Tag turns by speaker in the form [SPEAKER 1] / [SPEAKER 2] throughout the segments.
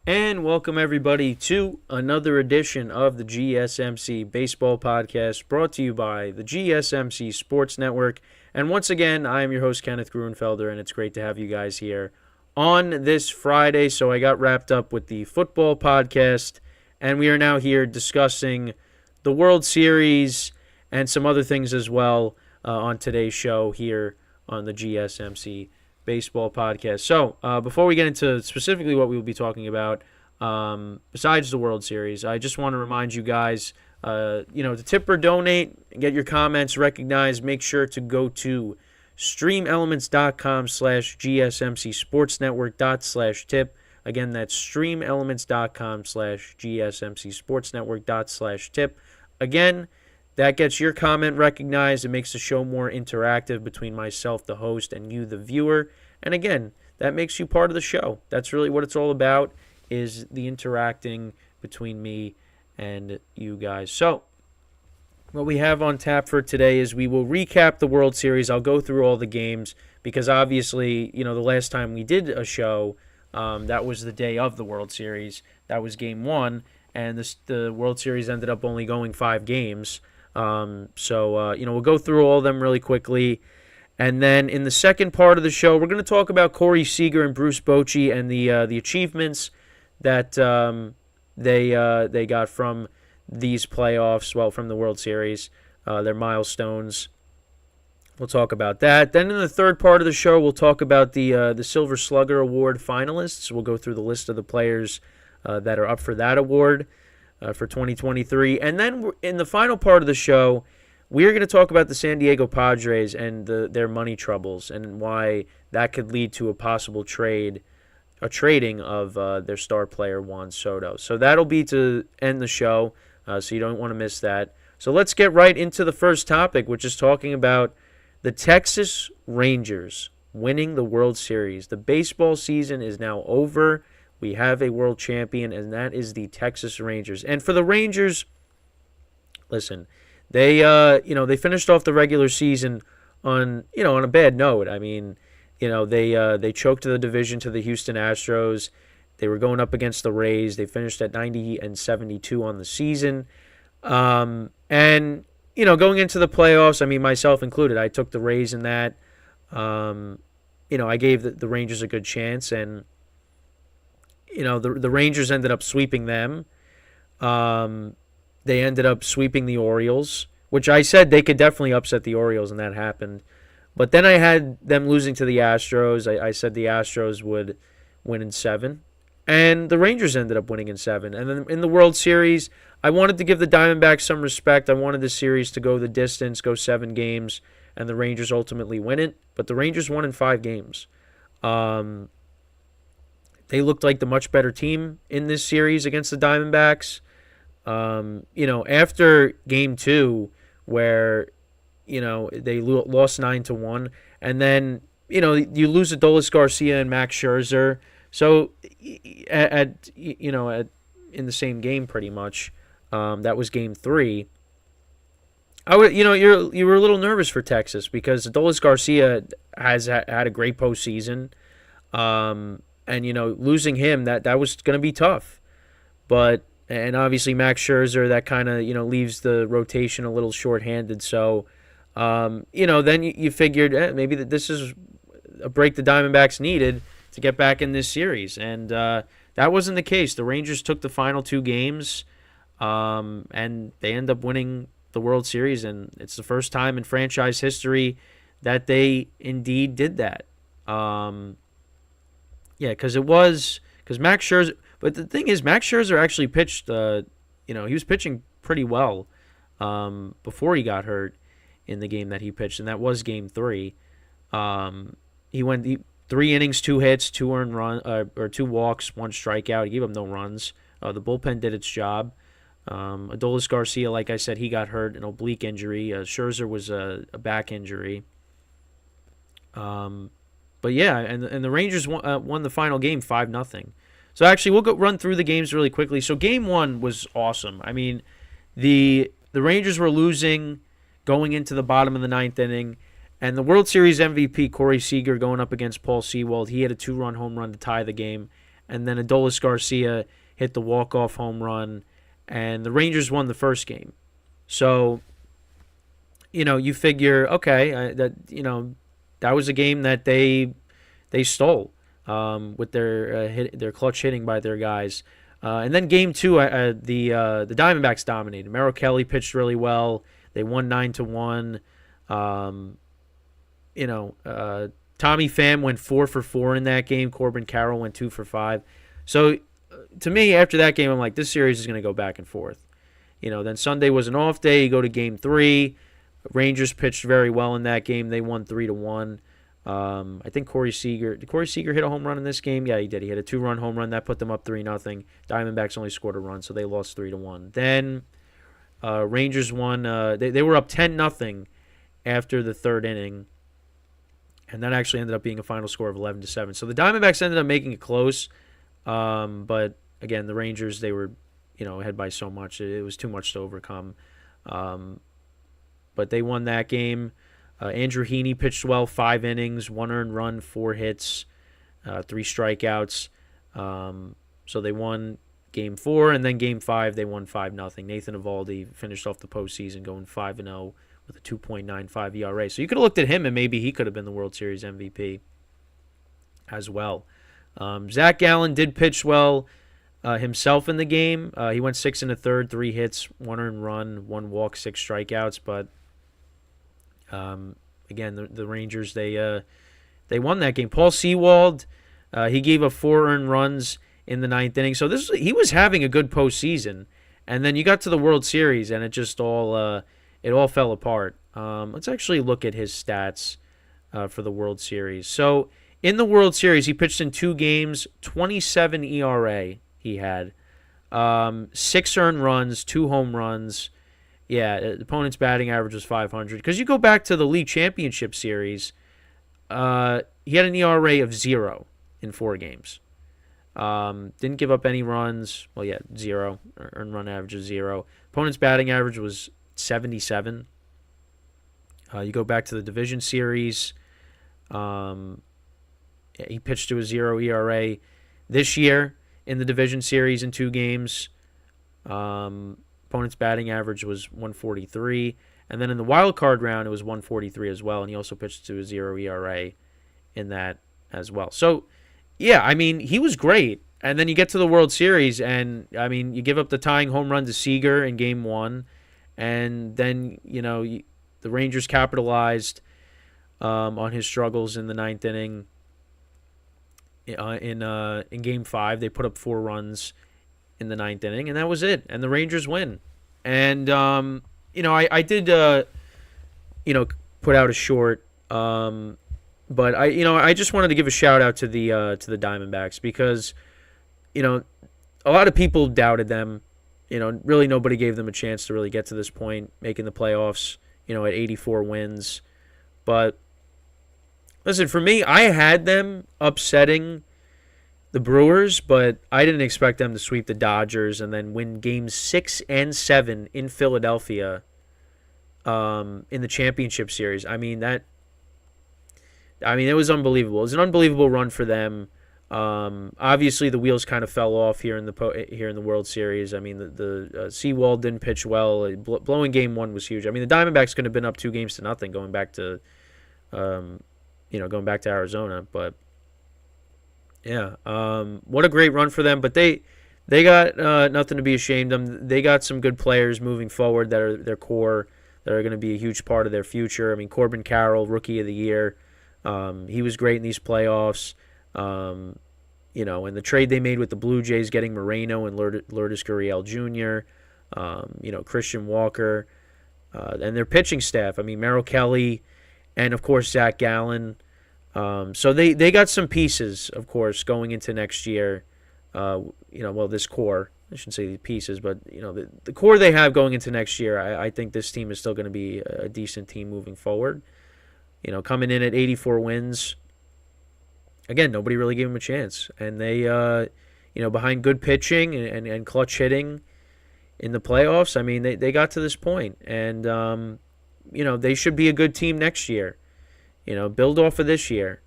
[SPEAKER 1] And welcome everybody to another edition of the GSMC Baseball Podcast brought to you by the GSMC Sports Network. And once again, I am your host, Kenneth Gruenfelder, and it's great to have you guys here on this Friday. So I got wrapped up with the football podcast, and we are now here discussing the World Series and some other things as well on today's show here on the GSMC Baseball Podcast. So before we get into specifically what we will be talking about, besides the World Series, I just want to remind you guys, to tip or donate, get your comments recognized, make sure to go to streamelements.com/gsmcsportsnetwork./tip. Again, that's streamelements.com/gsmcsportsnetwork./tip. Again, that gets your comment recognized. It makes the show more interactive between myself, the host, and you, the viewer. And again, that makes you part of the show. That's really what it's all about, is the interacting between me and you guys. So what we have on tap for today is we will recap the World Series. I'll go through all the games because obviously, the last time we did a show, that was the day of the World Series. That was Game 1, and the World Series ended up only going 5 games. We'll go through all of them really quickly. And then in the second part of the show, we're going to talk about Corey Seager and Bruce Bochy and the achievements that they got from these playoffs, from the World Series, their milestones. We'll talk about that. Then in the third part of the show, we'll talk about the Silver Slugger Award finalists. We'll go through the list of the players that are up for that award for 2023. And then in the final part of the show, we're going to talk about the San Diego Padres and their money troubles and why that could lead to a possible trading of their star player Juan Soto. So that'll be to end the show, so you don't want to miss that. So let's get right into the first topic, which is talking about the Texas Rangers winning the World Series. The baseball season is now over. We have a world champion, and that is the Texas Rangers. And for the Rangers, listen, they finished off the regular season on a bad note. I mean, they choked the division to the Houston Astros. They were going up against the Rays. They finished at 90-72 on the season. And going into the playoffs, I mean, myself included, I took the Rays in that. I gave the Rangers a good chance, and the Rangers ended up sweeping them. They ended up sweeping the Orioles, which I said they could definitely upset the Orioles, and that happened. But then I had them losing to the Astros. I said the Astros would win in 7. And the Rangers ended up winning in 7. And then in the World Series, I wanted to give the Diamondbacks some respect. I wanted the series to go the distance, go 7 games, and the Rangers ultimately win it. But the Rangers won in 5 games. They looked like the much better team in this series against the Diamondbacks. After Game 2, where they lost 9-1, and then you lose Adolis Garcia and Max Scherzer. So in the same game, pretty much, that was Game 3. You were a little nervous for Texas because Adolis Garcia has had a great postseason, and losing him that was going to be tough, and obviously Max Scherzer, that kind of leaves the rotation a little shorthanded. So then you figured maybe that this is a break the Diamondbacks needed to get back in this series, and that wasn't the case. The Rangers took the final 2 games, and they end up winning the World Series, and it's the first time in franchise history that they indeed did that. Because Max Scherzer. But the thing is, Max Scherzer actually pitched. He was pitching pretty well before he got hurt in the game that he pitched, and that was Game 3. He went 3 innings, 2 hits, 2 earned run, or 2 walks, 1 strikeout. He gave up no runs. The bullpen did its job. Adolis Garcia, like I said, he got hurt, an oblique injury. Scherzer was a back injury. But yeah, and the Rangers won the final game 5-0. So actually, we'll run through the games really quickly. So Game 1 was awesome. I mean, the Rangers were losing going into the bottom of the 9th inning, and the World Series MVP Corey Seager going up against Paul Sewald. He had a 2-run home run to tie the game, and then Adolis Garcia hit the walk-off home run, and the Rangers won the first game. So, you figure, okay, that was a game that they stole with their clutch hitting by their guys. And then game 2, the Diamondbacks dominated. Merrill Kelly pitched really well. They won 9-1. Tommy Pham went 4 for 4 in that game. Corbin Carroll went 2 for 5. So to me, after that game, I'm like, this series is going to go back and forth. Then Sunday was an off day. You go to game 3. Rangers pitched very well in that game. They won 3-1. I think did Corey Seager hit a home run in this game? Yeah, he did. He hit a 2-run home run. That put them up 3-0. Diamondbacks only scored a run, so they lost 3-1. Then Rangers won. They were up 10-0 after the third inning, and that actually ended up being a final score of 11-7. So the Diamondbacks ended up making it close, but again, the Rangers, they were ahead by so much. It was too much to overcome. But they won that game. Andrew Heaney pitched well, 5 innings, 1 earned run, 4 hits, 3 strikeouts. So they won game 4, and then game 5 they won 5-0. Nathan Eovaldi finished off the postseason going 5-0 with a 2.95 ERA. So you could have looked at him, and maybe he could have been the World Series MVP as well. Zach Gallen did pitch well himself in the game. He went 6 1/3, 3 hits, 1 earned run, 1 walk, 6 strikeouts, but again, the Rangers, they won that game. Paul Sewald, he gave up 4 earned runs in the 9th inning. So he was having a good postseason, and then you got to the World Series, and it just all fell apart. Let's actually look at his stats for the World Series. So in the World Series, he pitched in 2 games, 27 ERA he had, 6 earned runs, 2 home runs. Yeah, the opponent's batting average was 500. Because you go back to the League Championship Series, he had an ERA of 0 in 4 games. Didn't give up any runs. Well, yeah, 0. Earned run average of 0. Opponent's batting average was 77. You go back to the Division Series, he pitched to a 0 ERA this year in the Division Series in 2 games. Opponent's batting average was 143. And then in the wild card round, it was 143 as well. And he also pitched to a 0 ERA in that as well. So, yeah, I mean, he was great. And then you get to the World Series, and, I mean, you give up the tying home run to Seager in Game 1. And then, the Rangers capitalized on his struggles in the 9th inning. In Game 5, they put up 4 runs in the 9th inning, and that was it. And the Rangers win. And I did put out a short, but I just wanted to give a shout out to the Diamondbacks, because a lot of people doubted them. Really nobody gave them a chance to really get to this point, making the playoffs. At 84 wins, but listen, for me, I had them upsetting the Brewers, but I didn't expect them to sweep the Dodgers and then win games 6 and 7 in Philadelphia in the championship series. I mean, it was unbelievable. It was an unbelievable run for them. Obviously, the wheels kind of fell off here in the World Series. I mean, the Sewald didn't pitch well. Blowing Game 1 was huge. I mean, the Diamondbacks could have been up 2-0 going back to Arizona, but yeah, what a great run for them. But they got nothing to be ashamed of. They got some good players moving forward that are their core, that are going to be a huge part of their future. I mean, Corbin Carroll, Rookie of the Year, he was great in these playoffs. And the trade they made with the Blue Jays, getting Moreno and Lourdes Gurriel Jr., Christian Walker, and their pitching staff. I mean, Merrill Kelly, and of course Zach Gallen. So they got some pieces, of course, going into next year. This core, I shouldn't say the pieces, but the core they have going into next year. I think this team is still going to be a decent team moving forward. Coming in at 84 wins. Again, nobody really gave them a chance, and they, behind good pitching and clutch hitting in the playoffs. I mean, they got to this point, and they should be a good team next year. Build off of this year.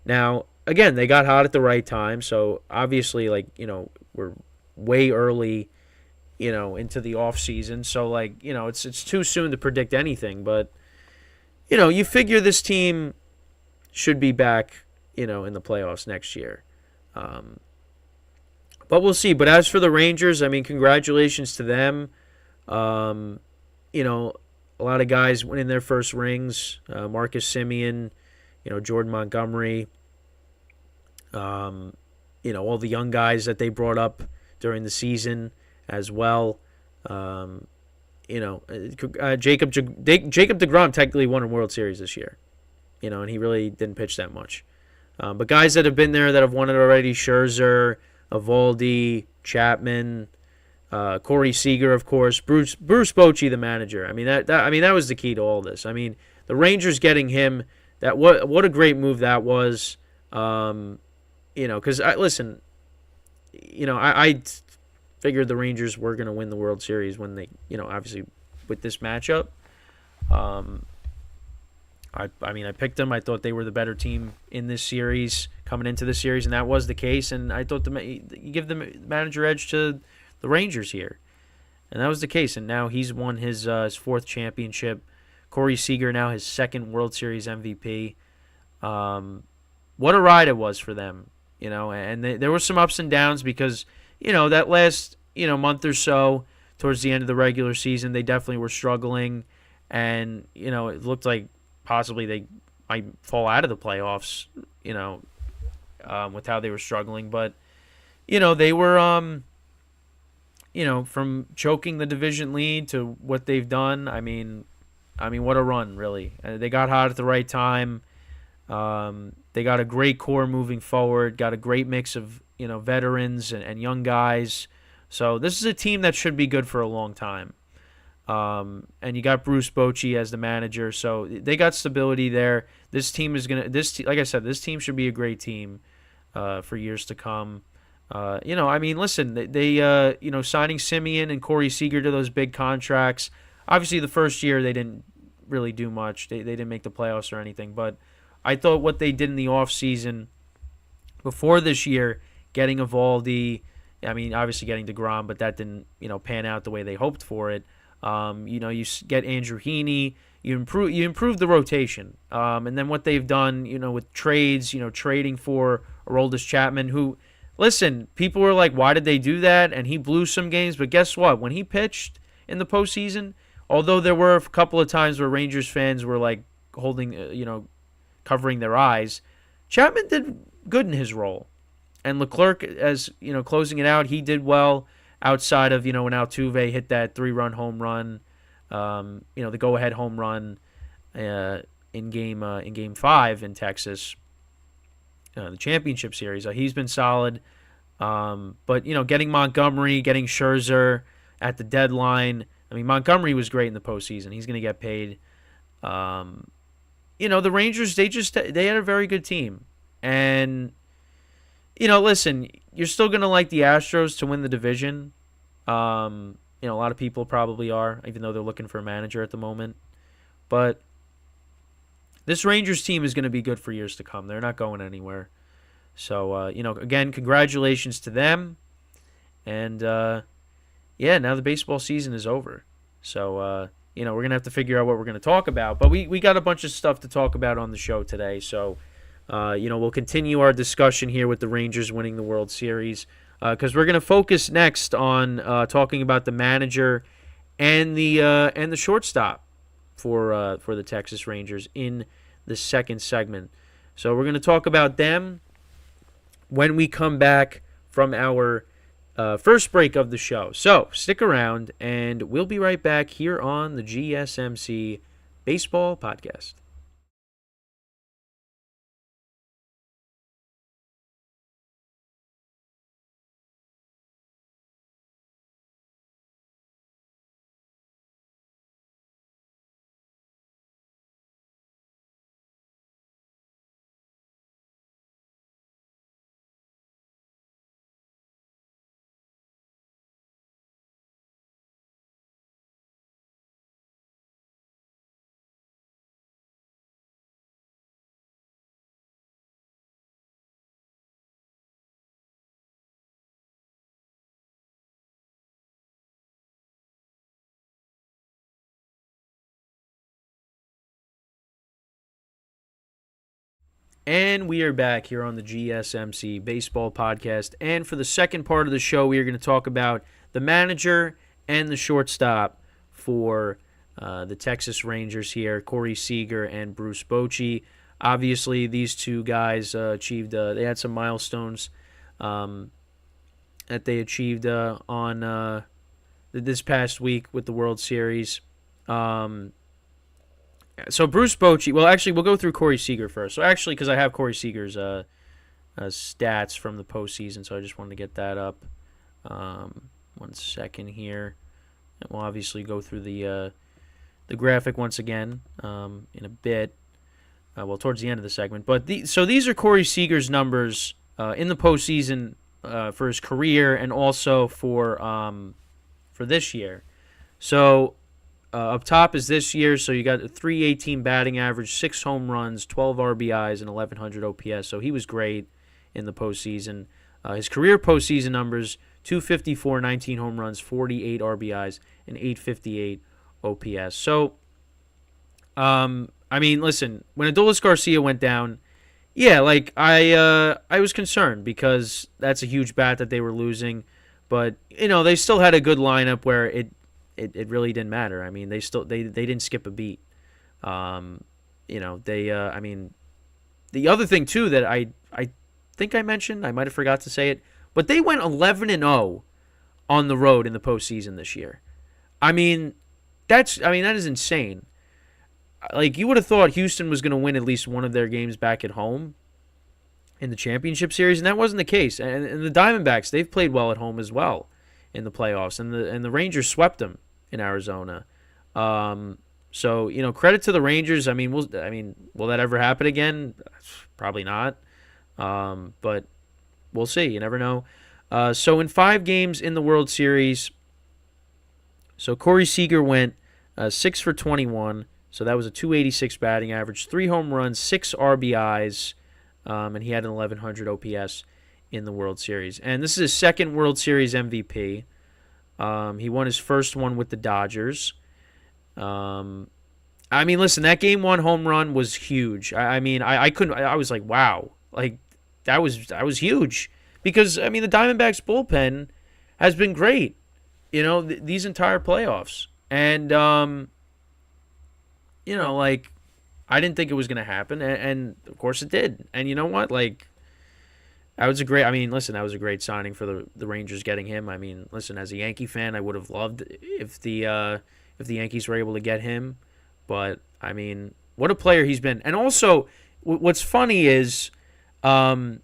[SPEAKER 1] Now, again, they got hot at the right time. So obviously, like, we're way early, into the off season. So like, it's too soon to predict anything. But you figure this team should be back, in the playoffs next year. But we'll see. But as for the Rangers, I mean, congratulations to them. Um, a lot of guys winning their first rings. Marcus Semien, Jordan Montgomery. All the young guys that they brought up during the season as well. Jacob DeGrom technically won a World Series this year, and he really didn't pitch that much. But guys that have been there that have won it already: Scherzer, Eovaldi, Chapman, Corey Seager, of course, Bruce Bochy, the manager. I mean that was the key to all this. I mean, the Rangers getting him, what a great move that was. Because I figured the Rangers were going to win the World Series when they, obviously with this matchup. I picked them. I thought they were the better team in this series, coming into the series, and that was the case. And I thought you give the manager edge to the Rangers here, and that was the case. And now he's won his fourth championship. Corey Seager now his second World Series MVP. What a ride it was for them, and there were some ups and downs because, that last, month or so towards the end of the regular season, they definitely were struggling, and, it looked like possibly they might fall out of the playoffs, with how they were struggling. But, they were, from choking the division lead to what they've done. I mean, what a run, really. They got hot at the right time. They got a great core moving forward, got a great mix of, veterans and young guys. So this is a team that should be good for a long time. And you got Bruce Bochy as the manager, so they got stability there. This team is like I said, this team should be a great team for years to come. Listen, they signing Semien and Corey Seager to those big contracts. Obviously, the first year they didn't really do much. They didn't make the playoffs or anything, but I thought what they did in the offseason before this year, getting Eovaldi, obviously getting DeGrom, but that didn't, pan out the way they hoped for it. You get Andrew Heaney, you improve the rotation. And then what they've done, with trades, trading for Aroldis Chapman, who, listen, people were like, why did they do that? And he blew some games, but guess what? When he pitched in the postseason, although there were a couple of times where Rangers fans were like holding, covering their eyes, Chapman did good in his role. And Leclerc, as closing it out, he did well outside of when Altuve hit that 3-run home run, the go-ahead home run in game 5 in Texas, the championship series. He's been solid, but getting Montgomery, getting Scherzer at the deadline. Montgomery was great in the postseason. He's going to get paid. The Rangers, they had a very good team. And, listen, you're still going to like the Astros to win the division. A lot of people probably are, even though they're looking for a manager at the moment. But this Rangers team is going to be good for years to come. They're not going anywhere. So, again, congratulations to them. And, now the baseball season is over. So, we're going to have to figure out what we're going to talk about. But we got a bunch of stuff to talk about on the show today. So, we'll continue our discussion here with the Rangers winning the World Series. Because we're going to focus next on talking about the manager and the shortstop for the Texas Rangers in the second segment. So we're going to talk about them when we come back from our first break of the show. So stick around, and we'll be right back here on the GSMC Baseball Podcast. And we are back here on the GSMC Baseball Podcast. And for the second part of the show, we are going to talk about the manager and the shortstop for the Texas Rangers here, Corey Seager and Bruce Bochy. Obviously, these two guys achieved, they had some milestones that they achieved on this past week with the World Series. So Bruce Bochy, well, actually, we'll go through Corey Seager first. So actually, because I have Corey Seager's stats from the postseason, so I just wanted to get that up. 1 second here. And we'll obviously go through the graphic once again in a bit. Towards the end of the segment. But so these are Corey Seager's numbers in the postseason for his career and also for this year. So up top is this year. So you got a .318 batting average, 6 home runs, 12 RBIs, and 1,100 OPS. So he was great in the postseason. His career postseason numbers: 254, 19 home runs, 48 RBIs, and 858 OPS. So, I mean, listen, when Adolis Garcia went down, yeah, like I was concerned because that's a huge bat that they were losing, but they still had a good lineup where it really didn't matter. I mean, they didn't skip a beat. I mean, the other thing too that I think I mentioned, I might have forgot to say it, but they went 11-0 on the road in the postseason this year. I mean, that is insane. Like, you would have thought Houston was going to win at least one of their games back at home in the championship series, and that wasn't the case. And the Diamondbacks, they've played well at home as well in the playoffs, and the Rangers swept them in Arizona. So credit to the Rangers. I mean, will that ever happen again? Probably not. But we'll see. You never know. So in 5 games in the World Series, so Corey Seager went 6 for 21. So that was a .286 batting average, 3 home runs, 6 RBIs, and he had an 1,100 OPS in the World Series. And this is his second World Series MVP. He won his first one with the Dodgers. I mean, listen, that Game 1 home run was huge. I was like, wow, like that was huge because the Diamondbacks bullpen has been great, these entire playoffs, and I didn't think it was going to happen, and of course it did. And you know what? Like, that was a great signing for the Rangers getting him. I mean, listen, as a Yankee fan, I would have loved if the Yankees were able to get him. But, I mean, what a player he's been. And also, what's funny is a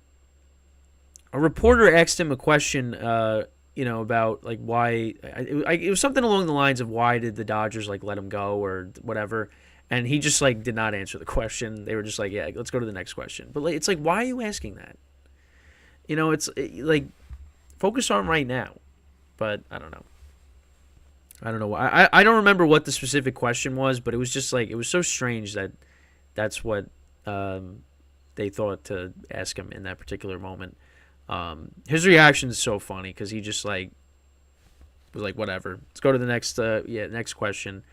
[SPEAKER 1] reporter asked him a question, about, like, why. It was something along the lines of why did the Dodgers, like, let him go or whatever. And he just, like, did not answer the question. They were just like, yeah, let's go to the next question. But, like, it's like, why are you asking that? It's like, focus on right now. But I don't know. I don't remember what the specific question was, but it was just like, it was so strange that that's what they thought to ask him in that particular moment. His reaction is so funny because he just like was like, whatever. Let's go to the next question.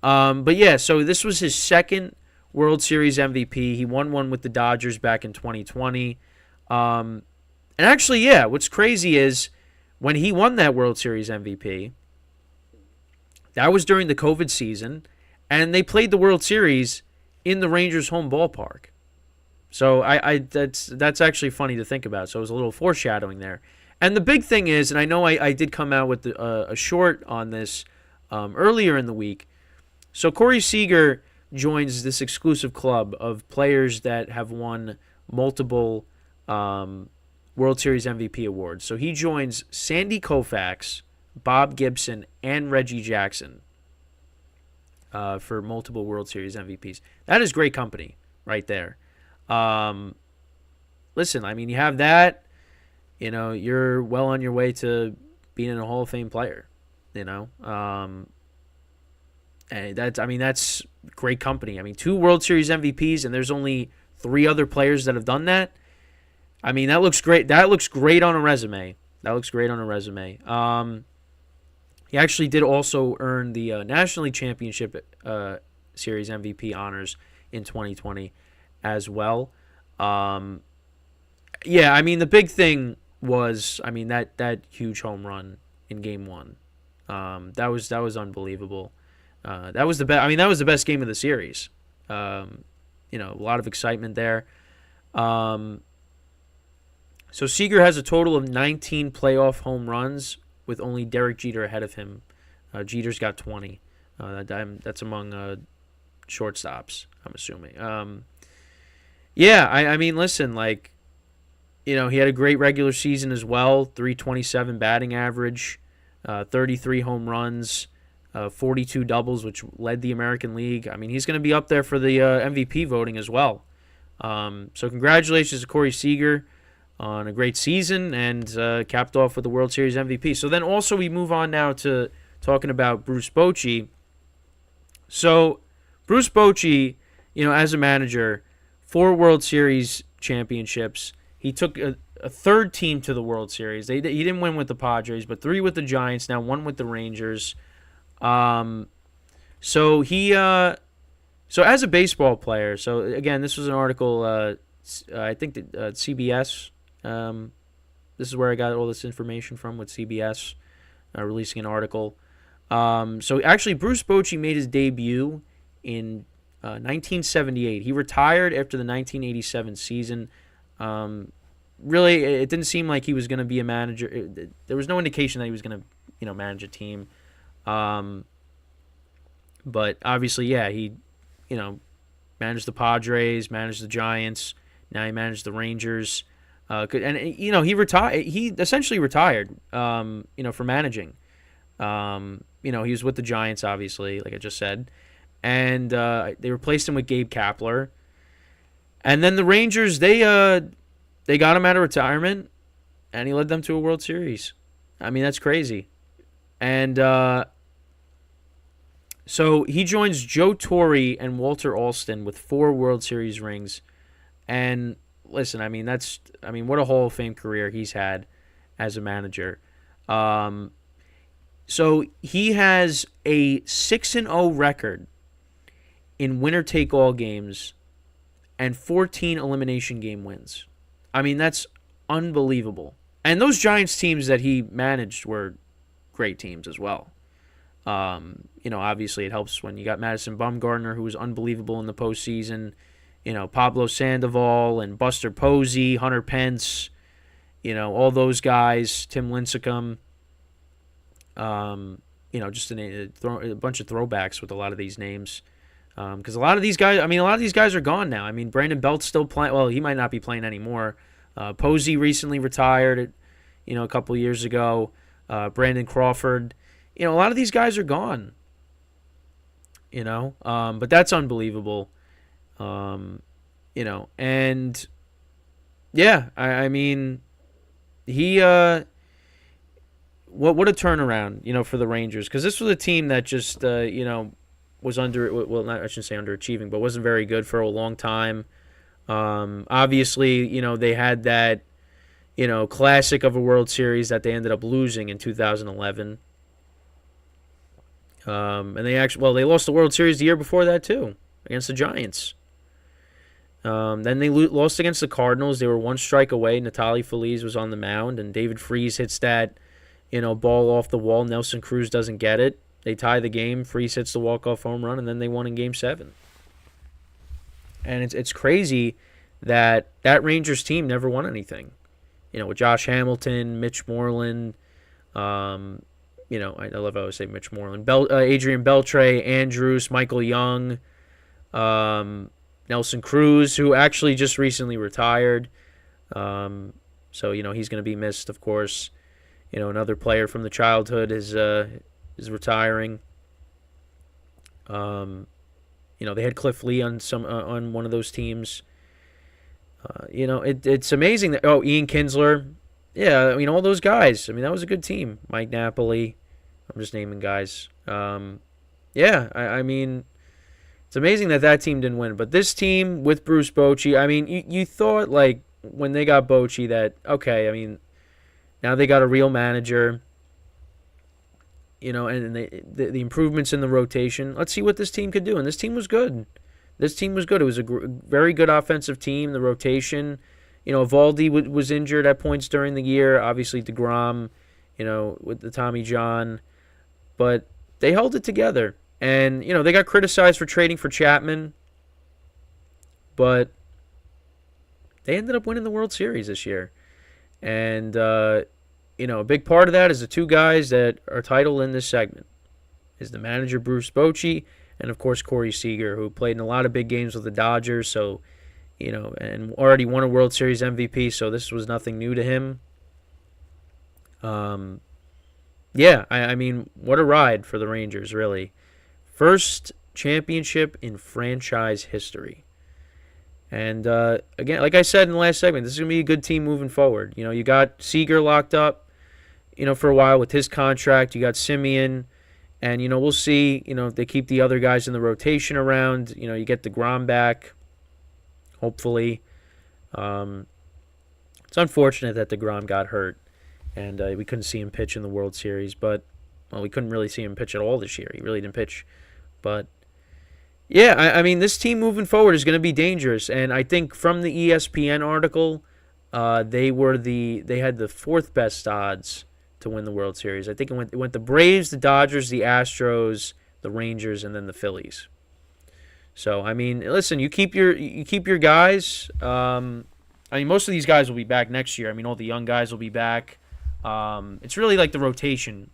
[SPEAKER 1] But yeah, so this was his second World Series MVP. He won one with the Dodgers back in 2020. And actually, yeah, what's crazy is when he won that World Series MVP, that was during the COVID season, and they played the World Series in the Rangers' home ballpark. So that's actually funny to think about. So it was a little foreshadowing there. And the big thing is, and I know I did come out with a short on this earlier in the week. So Corey Seager joins this exclusive club of players that have won multiple World Series MVP awards. So he joins Sandy Koufax, Bob Gibson, and Reggie Jackson for multiple World Series MVPs. That is great company right there. Listen, I mean, you have that, you're well on your way to being a Hall of Fame player, and that's great company. I mean, 2 World Series MVPs, and there's only 3 other players that have done that. I mean, that looks great. That looks great on a resume. He actually did also earn the National League Championship Series MVP honors in 2020 as well. Yeah, I mean, the big thing was, I mean, that huge home run in Game 1. That was unbelievable. That was the best. I mean, that was the best game of the series. A lot of excitement there. So Seager has a total of 19 playoff home runs with only Derek Jeter ahead of him. Jeter's got 20. That's among shortstops, I'm assuming. I mean, listen, he had a great regular season as well. 327 batting average, 33 home runs, 42 doubles, which led the American League. I mean, he's going to be up there for the MVP voting as well. So congratulations to Corey Seager on a great season and capped off with the World Series MVP. So then also we move on now to talking about Bruce Bochy. So Bruce Bochy, as a manager, 4 World Series championships. He took a third team to the World Series. He didn't win with the Padres, but 3 with the Giants, now 1 with the Rangers. So as a baseball player, so again, this was an article, I think that CBS, this is where I got all this information from, with CBS releasing an article. So actually, Bruce Bochy made his debut in 1978. He retired after the 1987 season. Really, it didn't seem like he was going to be a manager. There was no indication that he was going to, manage a team. But obviously, yeah, he, managed the Padres, managed the Giants. Now he managed the Rangers. He essentially retired, for managing. He was with the Giants, obviously, like I just said. And they replaced him with Gabe Kapler. And then the Rangers, they got him out of retirement, and he led them to a World Series. I mean, that's crazy. And so he joins Joe Torre and Walter Alston with 4 World Series rings. And listen, I mean, what a Hall of Fame career he's had as a manager. So he has a 6-0 record in winner-take-all games and 14 elimination game wins. I mean, that's unbelievable. And those Giants teams that he managed were great teams as well. Obviously it helps when you got Madison Bumgarner, who was unbelievable in the postseason. Pablo Sandoval and Buster Posey, Hunter Pence, all those guys, Tim Lincecum. Just a bunch of throwbacks with a lot of these names. Because a lot of these guys are gone now. I mean, Brandon Belt's still playing. Well, he might not be playing anymore. Posey recently retired, a couple years ago. Brandon Crawford. A lot of these guys are gone. But that's unbelievable. And yeah, I mean, he what a turnaround, for the Rangers, because this was a team that just was I shouldn't say underachieving, but wasn't very good for a long time. Obviously, they had that, classic of a World Series that they ended up losing in 2011. And they lost the World Series the year before that too, against the Giants. Then they lost against the Cardinals. They were 1 strike away. Natali Feliz was on the mound, and David Freese hits that, ball off the wall. Nelson Cruz doesn't get it. They tie the game. Freese hits the walk-off home run, and then they won in Game 7. And it's crazy that Rangers team never won anything. With Josh Hamilton, Mitch Moreland, I love how I say Mitch Moreland, Adrian Beltre, Andrews, Michael Young, Nelson Cruz, who actually just recently retired. So, he's going to be missed, of course. Another player from the childhood is retiring. They had Cliff Lee on on one of those teams. It's amazing that Ian Kinsler, yeah, I mean, all those guys. I mean, that was a good team. Mike Napoli, I'm just naming guys. I mean, it's amazing that team didn't win, but this team with Bruce Bochy, I mean, you thought when they got Bochy that okay, I mean, now they got a real manager. And the improvements in the rotation. Let's see what this team could do. And this team was good. this team was good. It was a very good offensive team. The rotation, Eovaldi was injured at points during the year. Obviously, DeGrom, with the Tommy John. But they held it together. And, they got criticized for trading for Chapman. But they ended up winning the World Series this year. And, a big part of that is the two guys that are titled in this segment. Is the manager Bruce Bochy and, of course, Corey Seager, who played in a lot of big games with the Dodgers. So, and already won a World Series MVP. So this was nothing new to him. Yeah, I mean, what a ride for the Rangers, really. First championship in franchise history. And, again, like I said in the last segment, this is going to be a good team moving forward. You got Seager locked up, for a while with his contract. You got Semien. And, we'll see, if they keep the other guys in the rotation around. You get DeGrom back, hopefully. It's unfortunate that DeGrom got hurt. And we couldn't see him pitch in the World Series. But, we couldn't really see him pitch at all this year. He really didn't pitch. But, yeah, I mean, this team moving forward is going to be dangerous. And I think from the ESPN article, they had the fourth best odds to win the World Series. I think it went the Braves, the Dodgers, the Astros, the Rangers, and then the Phillies. So, I mean, listen, you keep your guys. I mean, most of these guys will be back next year. I mean, all the young guys will be back. It's really like the rotation.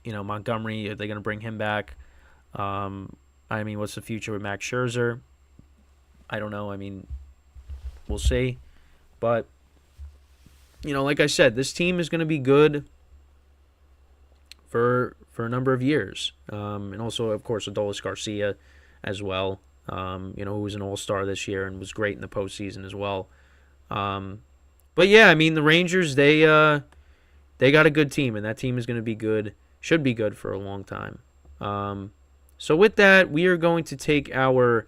[SPEAKER 1] Montgomery, are they going to bring him back? I mean, what's the future with Max Scherzer? I don't know. I mean, we'll see. But, like I said, this team is going to be good for a number of years. And also, of course, Adolis Garcia as well, who was an all-star this year and was great in the postseason as well. But, yeah, I mean, the Rangers, they got a good team, and that team is going to be good, should be good for a long time. So with that, we are going to take our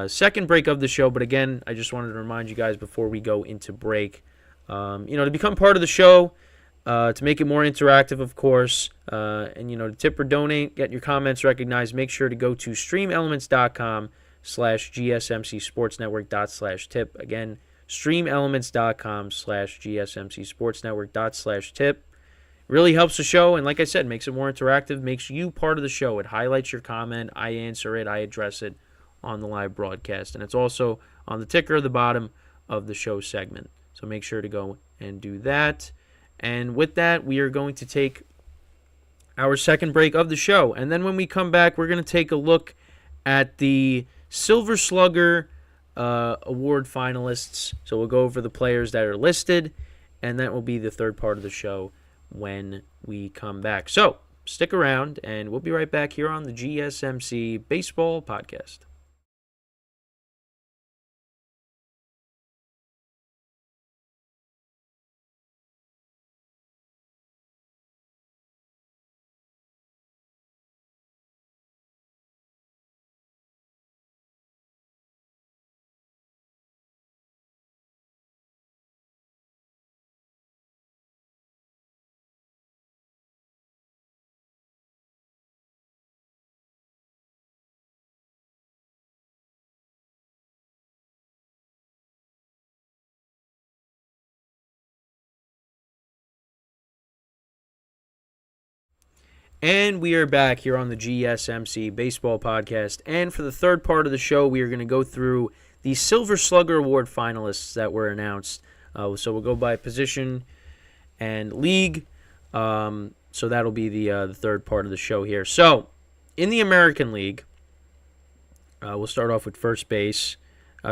[SPEAKER 1] second break of the show. But again, I just wanted to remind you guys before we go into break, to become part of the show, to make it more interactive, of course, and, to tip or donate, get your comments recognized, make sure to go to streamelements.com/gsmcsportsnetwork./tip. Again, streamelements.com/gsmcsportsnetwork./tip. Really helps the show, and like I said, makes it more interactive, makes you part of the show. It highlights your comment, I answer it, I address it on the live broadcast, and it's also on the ticker at the bottom of the show segment. So make sure to go and do that. And with that, we are going to take our second break of the show, and then when we come back, we're going to take a look at the Silver Slugger Award finalists. So we'll go over the players that are listed, and that will be the third part of the show when we come back. So stick around, and we'll be right back here on the GSMC Baseball Podcast. And we are back here on the GSMC Baseball Podcast. And for the third part of the show, we are going to go through the Silver Slugger Award finalists that were announced. So we'll go by position and league. So that'll be the third part of the show here. So in the American League, we'll start off with first base.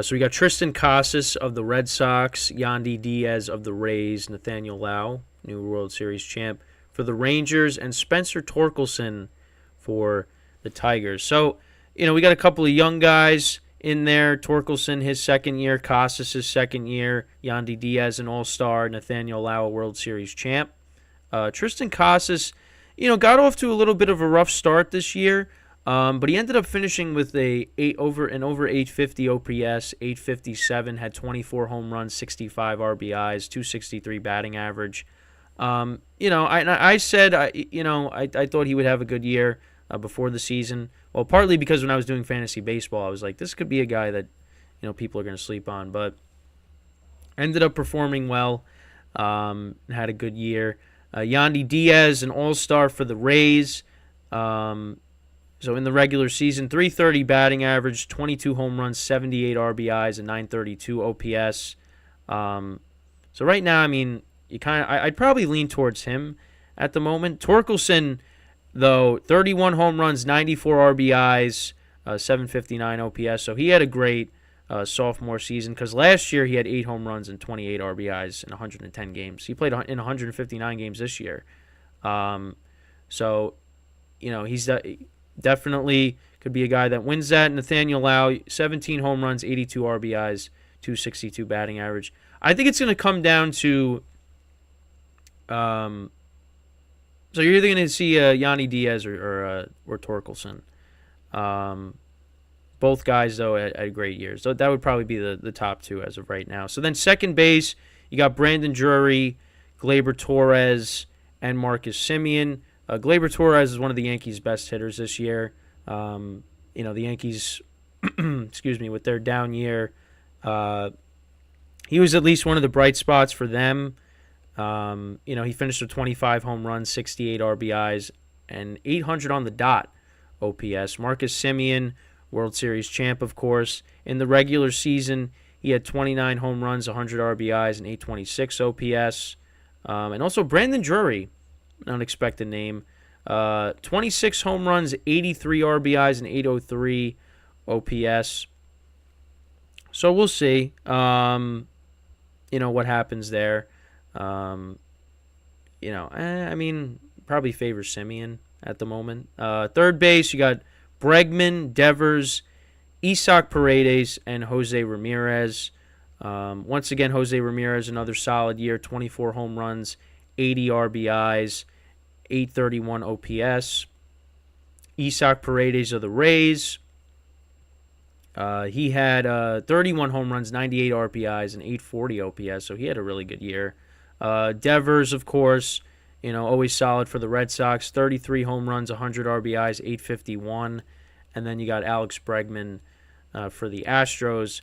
[SPEAKER 1] So we got Tristan Casas of the Red Sox, Yandy Diaz of the Rays, Nathaniel Lau, new World Series champ for the Rangers, and Spencer Torkelson for the Tigers. So, we got a couple of young guys in there. Torkelson, his second year. Casas, his second year. Yandy Diaz, an all-star. Nathaniel Lau, a World Series champ. Tristan Casas, got off to a little bit of a rough start this year, but he ended up finishing with an over 850 OPS, 857, had 24 home runs, 65 RBIs, 263 batting average. I said, I thought he would have a good year. before the season. Well, partly because when I was doing fantasy baseball, I was like, this could be a guy that people are going to sleep on, but ended up performing well. Had a good year. Yandy Diaz, an all-star for the Rays. So in the regular season, 330 batting average, 22 home runs, 78 RBIs, and 932 OPS. So right now, I mean, I'd probably lean towards him at the moment. Torkelson, though, 31 home runs, 94 RBIs, 759 OPS. So he had a great sophomore season because last year he had 8 home runs and 28 RBIs in 110 games. He played in 159 games this year. So, he's definitely could be a guy that wins that. Nathaniel Lau, 17 home runs, 82 RBIs, 262 batting average. I think it's going to come down to so you're either going to see Yandy Diaz or Torkelson. Both guys, though, had great years. So that would probably be the top two as of right now. So then second base, you got Brandon Drury, Gleyber Torres, and Marcus Semien. Gleyber Torres is one of the Yankees' best hitters this year. The Yankees, with their down year, he was at least one of the bright spots for them. He finished with 25 home runs, 68 RBIs, and 800 on the dot OPS. Marcus Semien, World Series champ, of course. In the regular season, he had 29 home runs, 100 RBIs, and 826 OPS. And also Brandon Drury, an unexpected name. 26 home runs, 83 RBIs, and 803 OPS. So we'll see, what happens there. I mean, probably favors Semien at the moment. Third base, you got Bregman, Devers, Isaac Paredes, and Jose Ramirez. Once again, Jose Ramirez, another solid year, 24 home runs, 80 RBIs, 831 OPS. Isaac Paredes of the Rays. He had 31 home runs, 98 RBIs, and 840 OPS, so he had a really good year. Devers, of course, always solid for the Red Sox. 33 home runs, 100 RBIs, 851. And then you got Alex Bregman for the Astros.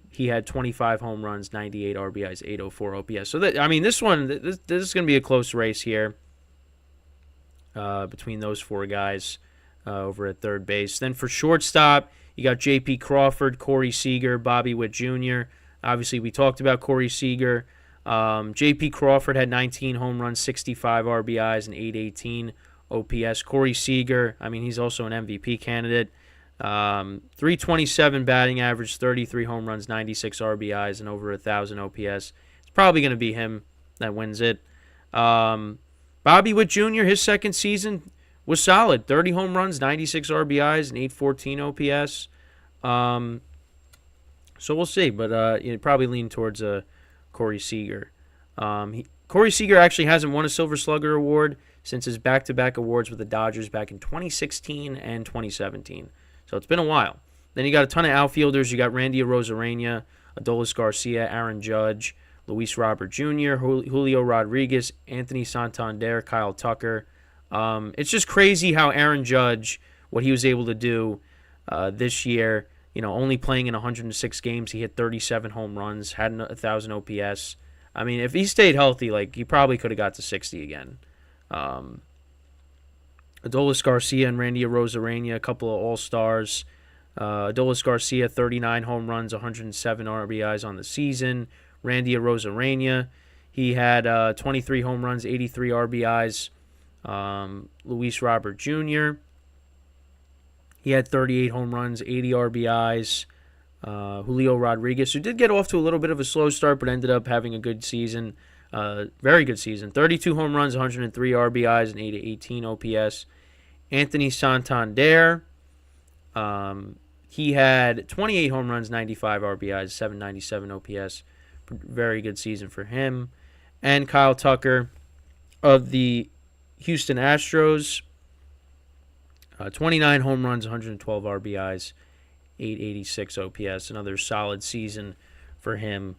[SPEAKER 1] He had 25 home runs, 98 RBIs, 804 OPS. So, this is going to be a close race here between those four guys over at third base. Then for shortstop, you got J.P. Crawford, Corey Seager, Bobby Witt Jr. Obviously, we talked about Corey Seager. J.P. Crawford had 19 home runs, 65 RBIs, and 818 OPS. Corey Seager, he's also an MVP candidate. 327 batting average, 33 home runs, 96 RBIs, and over 1,000 OPS. It's probably going to be him that wins it. Bobby Witt Jr., his second season was solid. 30 home runs, 96 RBIs, and 814 OPS. So we'll see, but you'd probably lean towards Corey Seager. Corey Seager actually hasn't won a Silver Slugger Award since his back-to-back awards with the Dodgers back in 2016 and 2017. So it's been a while. Then you got a ton of outfielders. You got Randy Arozarena, Adolis Garcia, Aaron Judge, Luis Robert Jr., Julio Rodriguez, Anthony Santander, Kyle Tucker. It's just crazy how Aaron Judge, what he was able to do this year, only playing in 106 games, he hit 37 home runs, had 1,000 OPS. If he stayed healthy, he probably could have got to 60 again. Adolis Garcia and Randy Arozarena, a couple of all-stars. Adolis Garcia, 39 home runs, 107 RBIs on the season. Randy Arozarena, he had 23 home runs, 83 RBIs. Luis Robert Jr., he had 38 home runs, 80 RBIs. Julio Rodriguez, who did get off to a little bit of a slow start, but ended up having a good season. Very good season. 32 home runs, 103 RBIs, and 818 OPS. Anthony Santander, he had 28 home runs, 95 RBIs, 797 OPS. Very good season for him. And Kyle Tucker of the Houston Astros, 29 home runs, 112 RBIs, 886 OPS. Another solid season for him.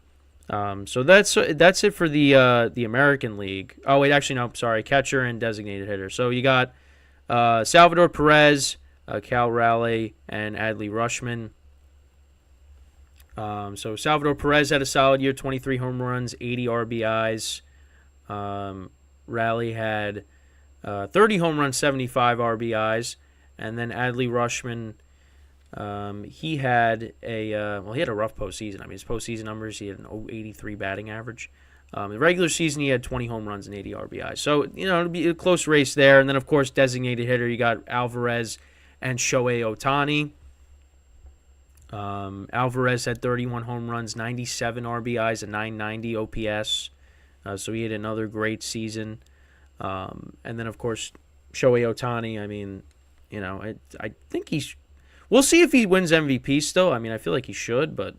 [SPEAKER 1] So that's it for the American League. Oh wait, actually no, sorry, catcher and designated hitter. So you got Salvador Perez, Cal Raleigh, and Adley Rutschman. So Salvador Perez had a solid year, 23 home runs, 80 RBIs. Raleigh had 30 home runs, 75 RBIs. And then Adley Rutschman, he had a rough postseason. I mean, his postseason numbers, he had an .083 batting average. The regular season, he had 20 home runs and 80 RBIs. So, it'll be a close race there. And then, of course, designated hitter, you got Alvarez and Shohei Ohtani. Alvarez had 31 home runs, 97 RBIs, a 990 OPS. So he had another great season. And then, of course, Shohei Ohtani, I mean, I think we'll see if he wins MVP still. I mean, I feel like he should, but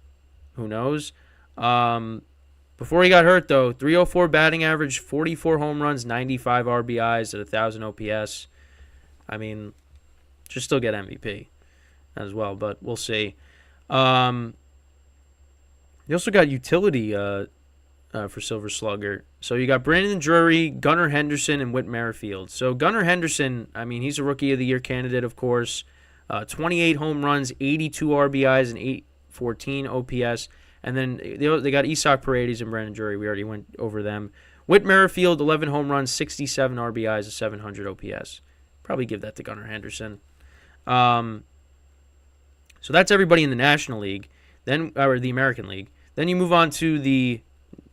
[SPEAKER 1] who knows. Before he got hurt, though, 304 batting average, 44 home runs, 95 RBIs at 1,000 OPS. I mean, should still get MVP as well, but we'll see. You also got utility for Silver Slugger. So you got Brandon Drury, Gunnar Henderson, and Whit Merrifield. So Gunnar Henderson, I mean, he's a Rookie of the Year candidate, of course. 28 home runs, 82 RBIs, and 814 OPS. And then they got Isaac Paredes and Brandon Drury. We already went over them. Whit Merrifield, 11 home runs, 67 RBIs, a 700 OPS. Probably give that to Gunnar Henderson. So that's everybody in the National League, or the American League. Then you move on to the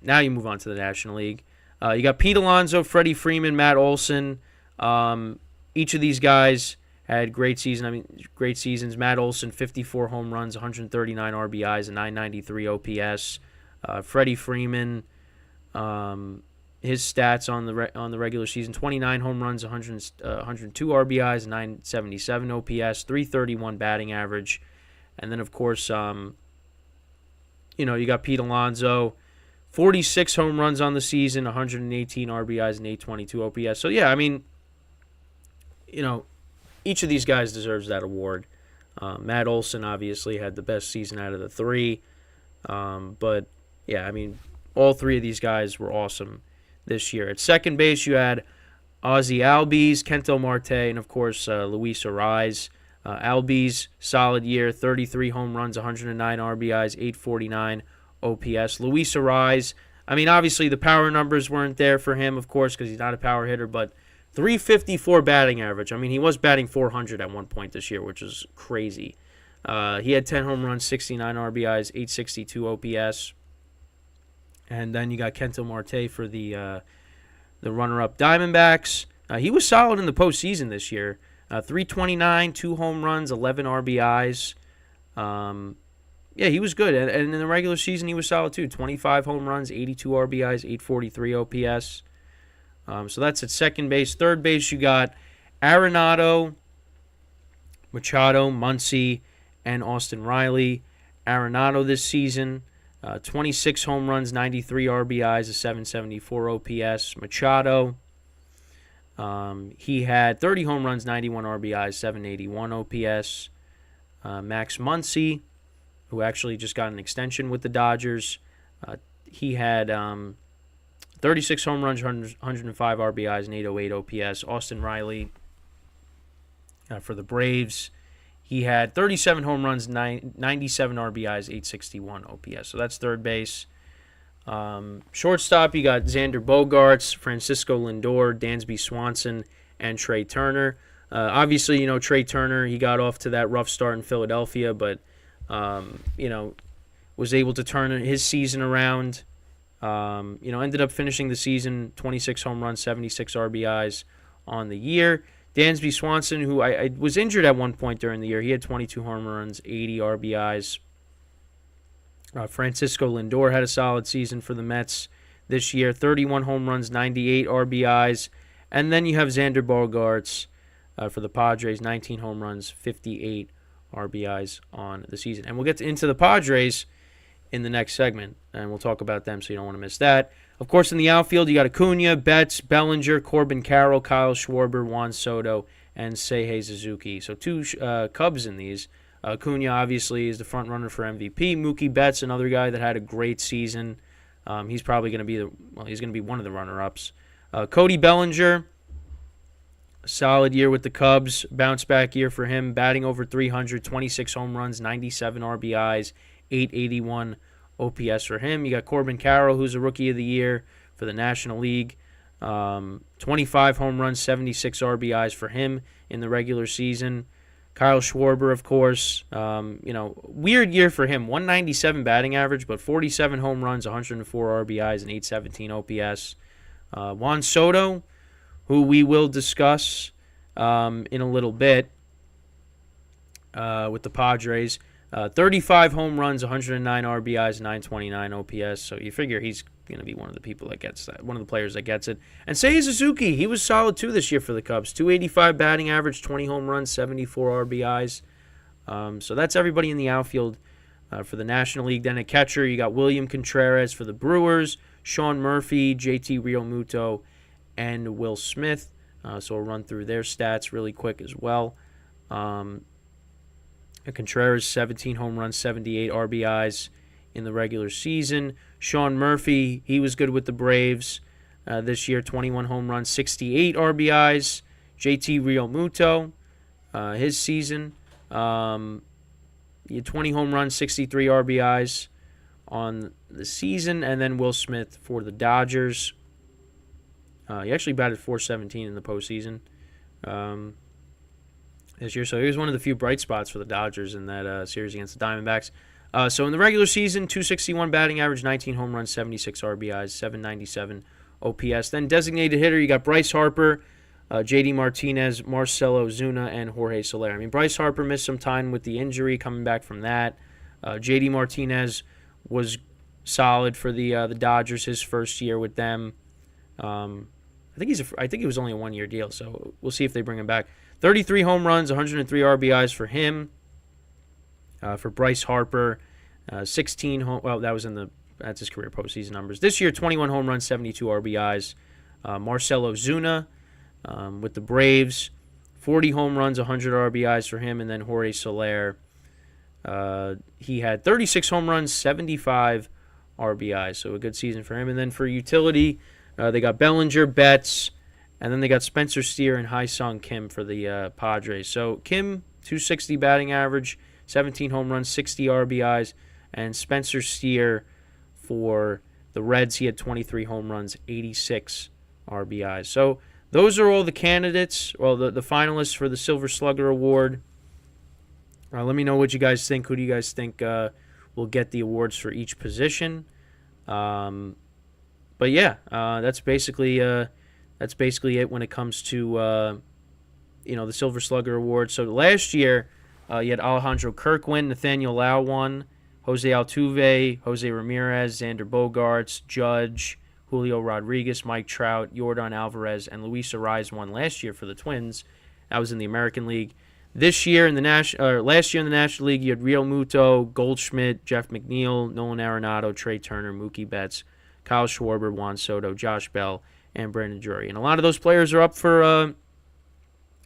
[SPEAKER 1] National League. You got Pete Alonso, Freddie Freeman, Matt Olson. Each of these guys had great seasons. Matt Olson, 54 home runs, 139 RBIs, a 993 OPS. Freddie Freeman, his stats on the regular season: 29 home runs, 102 RBIs, 977 OPS, 331 batting average. And then, of course, you got Pete Alonso, 46 home runs on the season, 118 RBIs, and 822 OPS. So, yeah, I mean, each of these guys deserves that award. Matt Olson obviously had the best season out of the three. But, yeah, I mean, all three of these guys were awesome this year. At second base, you had Ozzie Albies, Kento Marte, and, of course, Luis Arraez. Albies, solid year, 33 home runs, 109 RBIs, 849 OPS. Luis Arraez, I mean, obviously the power numbers weren't there for him, of course, because he's not a power hitter, but 354 batting average. I mean, he was batting 400 at one point this year, which is crazy. He had 10 home runs, 69 RBIs, 862 OPS. And then you got Kento Marte for the runner-up Diamondbacks. He was solid in the postseason this year. 329, 2 home runs, 11 RBIs. Yeah, he was good. And in the regular season, he was solid too. 25 home runs, 82 RBIs, 843 OPS. So that's at second base. Third base, you got Arenado, Machado, Muncy, and Austin Riley. Arenado this season, 26 home runs, 93 RBIs, a 774 OPS. Machado, he had 30 home runs, 91 RBIs, 781 OPS. Max Muncy, who actually just got an extension with the Dodgers, he had 36 home runs, 105 RBIs, and 808 OPS. Austin Riley for the Braves, he had 37 home runs, 97 RBIs, 861 OPS. So that's third base. Shortstop, you got Xander Bogaerts, Francisco Lindor, Dansby Swanson, and Trey Turner. Obviously, Trey Turner, he got off to that rough start in Philadelphia, but, was able to turn his season around. Ended up finishing the season 26 home runs, 76 RBIs on the year. Dansby Swanson, who I was injured at one point during the year, he had 22 home runs, 80 RBIs. Francisco Lindor had a solid season for the Mets this year, 31 home runs, 98 RBIs. And then you have Xander Bogaerts for the Padres, 19 home runs, 58 RBIs on the season. And we'll get into the Padres in the next segment, and we'll talk about them, so you don't want to miss that. Of course, in the outfield, you got Acuna, Betts, Bellinger, Corbin Carroll, Kyle Schwarber, Juan Soto, and Seihei Suzuki. So two Cubs in these. Acuna, obviously, is the front runner for MVP. Mookie Betts, another guy that had a great season. He's probably going to be he's going to be one of the runner-ups. Cody Bellinger, Solid year with the Cubs. Bounce back year for him. Batting over 300, 26 home runs, 97 RBIs, 881 OPS for him. You got Corbin Carroll, who's a Rookie of the Year for the National League. 25 home runs, 76 RBIs for him in the regular season. Kyle Schwarber, of course, weird year for him. 197 batting average, but 47 home runs, 104 RBIs, and 817 OPS. Juan Soto, who we will discuss in a little bit with the Padres. 35 home runs, 109 RBIs, 929 OPS. So you figure he's going to be one of the people that gets that, one of the players that gets it. And Seiya Suzuki, he was solid too this year for the Cubs. 285 batting average, 20 home runs, 74 RBIs. So that's everybody in the outfield for the National League. Then at catcher, you got William Contreras for the Brewers, Sean Murphy, JT Realmuto, and Will Smith. So we'll run through their stats really quick as well. Contreras, 17 home runs, 78 RBIs in the regular season. Sean Murphy, he was good with the Braves this year, 21 home runs, 68 RBIs. JT Realmuto, his season, he had 20 home runs, 63 RBIs on the season. And then Will Smith for the Dodgers. He actually batted .417 in the postseason this year. So he was one of the few bright spots for the Dodgers in that series against the Diamondbacks. So in the regular season, 261 batting average, 19 home runs, 76 RBIs, 797 OPS. Then designated hitter, you got Bryce Harper, JD Martinez, Marcell Ozuna, and Jorge Soler. I mean, Bryce Harper missed some time with the injury, coming back from that. JD Martinez was solid for the Dodgers his first year with them. I think it was only a 1-year deal, so we'll see if they bring him back. 33 home runs, 103 RBIs for him. For Bryce Harper, 16 home. Well, that's his career postseason numbers. This year, 21 home runs, 72 RBIs. Marcell Ozuna with the Braves, 40 home runs, 100 RBIs for him, and then Jorge Soler. He had 36 home runs, 75 RBIs, so a good season for him. And then for utility, they got Bellinger, Betts, and then they got Spencer Steer and Hai-Sung Kim for the Padres. So Kim, 260 batting average, 17 home runs, 60 RBIs, and Spencer Steer for the Reds, he had 23 home runs, 86 RBIs. So those are all the candidates, well, the finalists for the Silver Slugger Award. Let me know what you guys think. Who do you guys think will get the awards for each position? But yeah, that's basically it when it comes to the Silver Slugger Award. So last year, you had Alejandro Kirk win, Nathaniel Lau won, Jose Altuve, Jose Ramirez, Xander Bogaerts, Judge, Julio Rodriguez, Mike Trout, Yordan Alvarez, and Luis Arraez won last year for the Twins. That was in the American League. This year in the last year in the National League, you had Real Muto, Goldschmidt, Jeff McNeil, Nolan Arenado, Trey Turner, Mookie Betts, Kyle Schwarber, Juan Soto, Josh Bell, and Brandon Drury. And a lot of those players are up for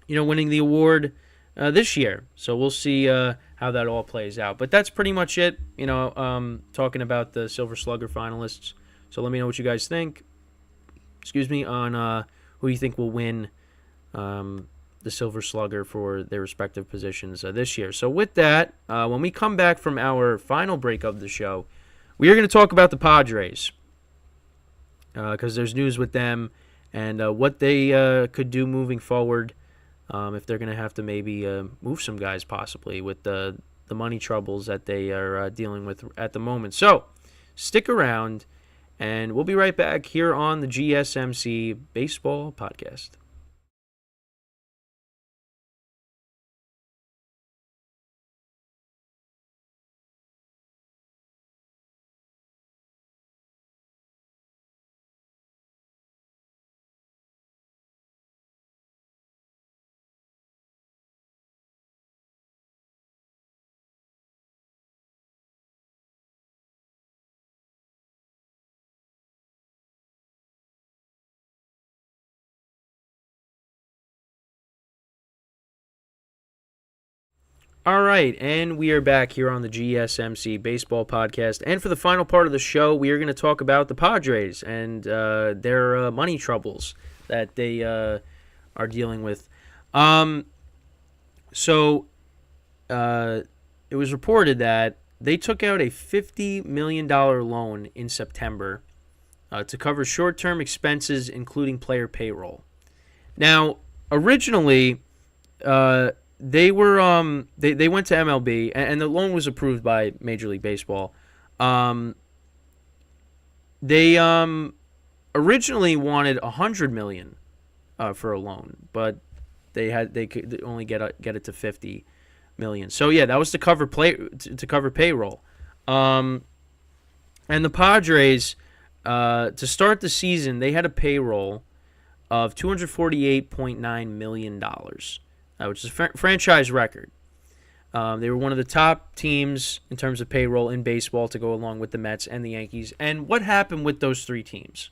[SPEAKER 1] winning the award this year. So we'll see how that all plays out. But that's pretty much it, talking about the Silver Slugger finalists. So let me know what you guys think, on who you think will win the Silver Slugger for their respective positions this year. So with that, when we come back from our final break of the show, we are going to talk about the Padres because there's news with them and what they could do moving forward if they're going to have to maybe move some guys possibly with the money troubles that they are dealing with at the moment. So stick around, and we'll be right back here on the GSMC Baseball Podcast. All right, and we are back here on the GSMC Baseball Podcast. And for the final part of the show, we are going to talk about the Padres and their money troubles that they are dealing with So it was reported that they took out a $50 million loan in September to cover short-term expenses, including player payroll. Now, originally, they were they went to MLB, and the loan was approved by Major League Baseball. They originally wanted $100 million for a loan, but they could only get it to $50 million. So yeah, that was to cover payroll. And the Padres, to start the season, they had a payroll of $248.9 million, which is a franchise record. They were one of the top teams in terms of payroll in baseball, to go along with the Mets and the Yankees. And what happened with those three teams?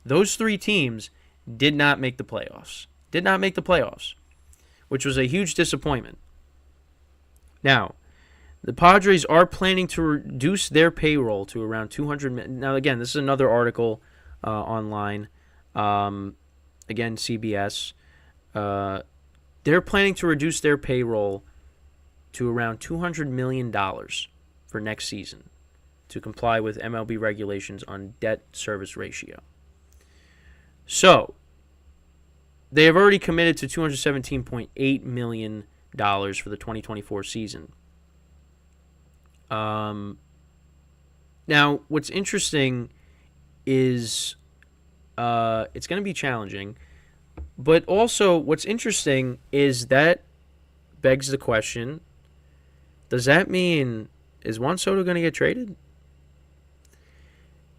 [SPEAKER 1] Those three teams did not make the playoffs. Which was a huge disappointment. Now, the Padres are planning to reduce their payroll to around $200 million. Now, again, this is another article online. Again, CBS. They're planning to reduce their payroll to around $200 million for next season to comply with MLB regulations on debt service ratio. So, they have already committed to $217.8 million for the 2024 season. Now, what's interesting is it's going to be challenging, but also what's interesting is that begs the question, does that mean, is Juan Soto going to get traded?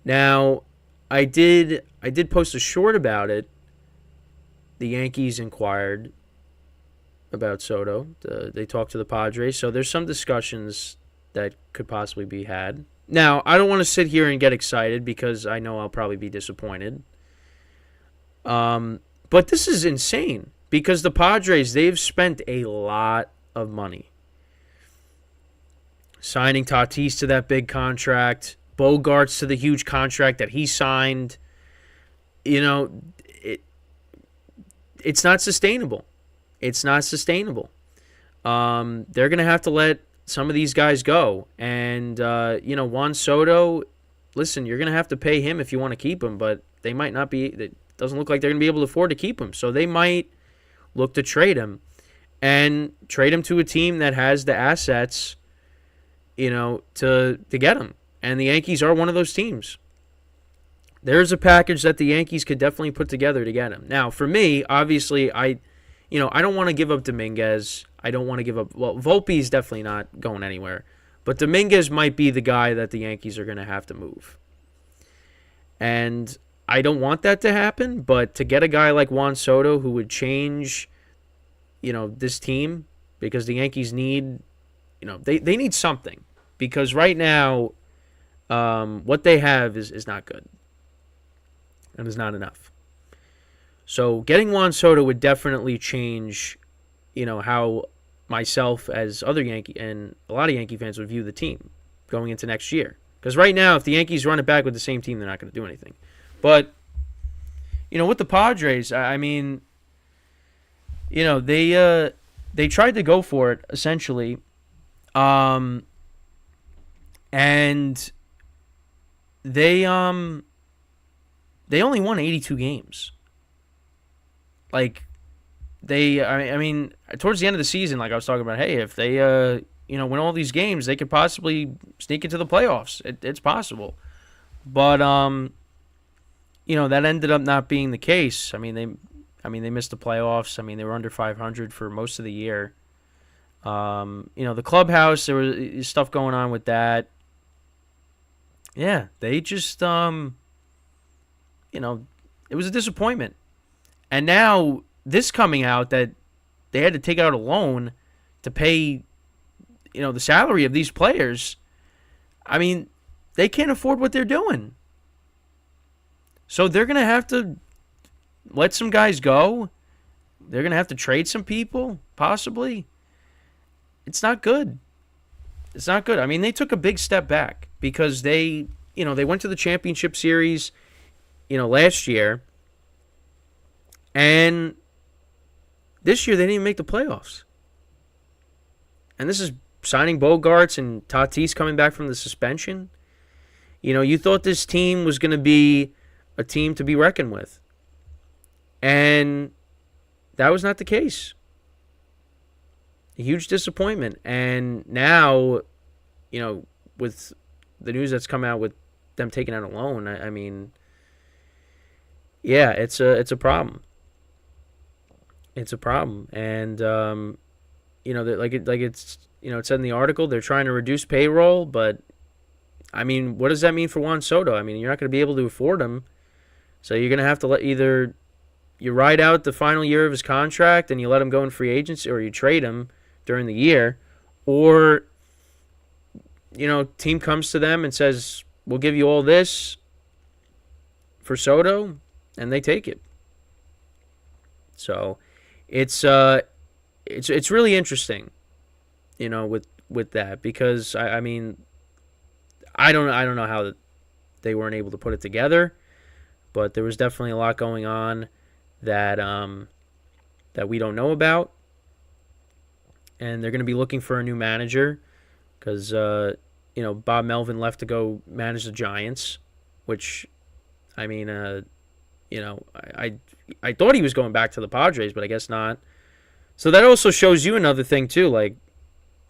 [SPEAKER 1] Now, I did post a short about it. The Yankees inquired about Soto. They talked to the Padres, so there's some discussions that could possibly be had. Now, I don't want to sit here and get excited because I know I'll probably be disappointed. But this is insane because the Padres, they've spent a lot of money. Signing Tatis to that big contract, Bogarts to the huge contract that he signed. You know, it's not sustainable. It's not sustainable. They're going to have to let some of these guys go. And, Juan Soto, listen, you're going to have to pay him if you want to keep him, but they might not be. It doesn't look like they're going to be able to afford to keep him. So they might look to trade him and trade him to a team that has the assets, to get him. And the Yankees are one of those teams. There's a package that the Yankees could definitely put together to get him. Now, for me, obviously, I don't want to give up Dominguez. I don't want to give up. Well, Volpe's definitely not going anywhere. But Dominguez might be the guy that the Yankees are going to have to move. And I don't want that to happen, but to get a guy like Juan Soto who would change, this team, because the Yankees need, they need something. Because right now, what they have is not good. And is not enough. So getting Juan Soto would definitely change, how myself as other Yankee and a lot of Yankee fans would view the team going into next year. Because right now, if the Yankees run it back with the same team, they're not going to do anything. But, with the Padres, I mean, they tried to go for it, essentially. And they only won 82 games. Towards the end of the season, like I was talking about, hey, if they, win all these games, they could possibly sneak into the playoffs. It's possible. But, that ended up not being the case. They missed the playoffs. They were under 500 for most of the year. The clubhouse, there was stuff going on with that. Yeah, they just, it was a disappointment. And now this coming out that they had to take out a loan to pay, the salary of these players. They can't afford what they're doing. So they're going to have to let some guys go. They're going to have to trade some people, possibly. It's not good. It's not good. They took a big step back because they went to the championship series, last year. And This year, they didn't even make the playoffs. And this is signing Bogarts and Tatis coming back from the suspension. You thought this team was going to be a team to be reckoned with. And that was not the case. A huge disappointment. And now, with the news that's come out with them taking out a loan, I mean, yeah, it's a problem. It's a problem. And, it's it said in the article, they're trying to reduce payroll, but, I mean, what does that mean for Juan Soto? I mean, you're not going to be able to afford him. So you're going to have to let either you ride out the final year of his contract and you let him go in free agency, or you trade him during the year, or, team comes to them and says, we'll give you all this for Soto, and they take it. So it's really interesting, with that, because I mean, I don't know how they weren't able to put it together, but there was definitely a lot going on that we don't know about, and they're going to be looking for a new manager because Bob Melvin left to go manage the Giants, which, I mean, I thought he was going back to the Padres, but I guess not. So that also shows you another thing too. Like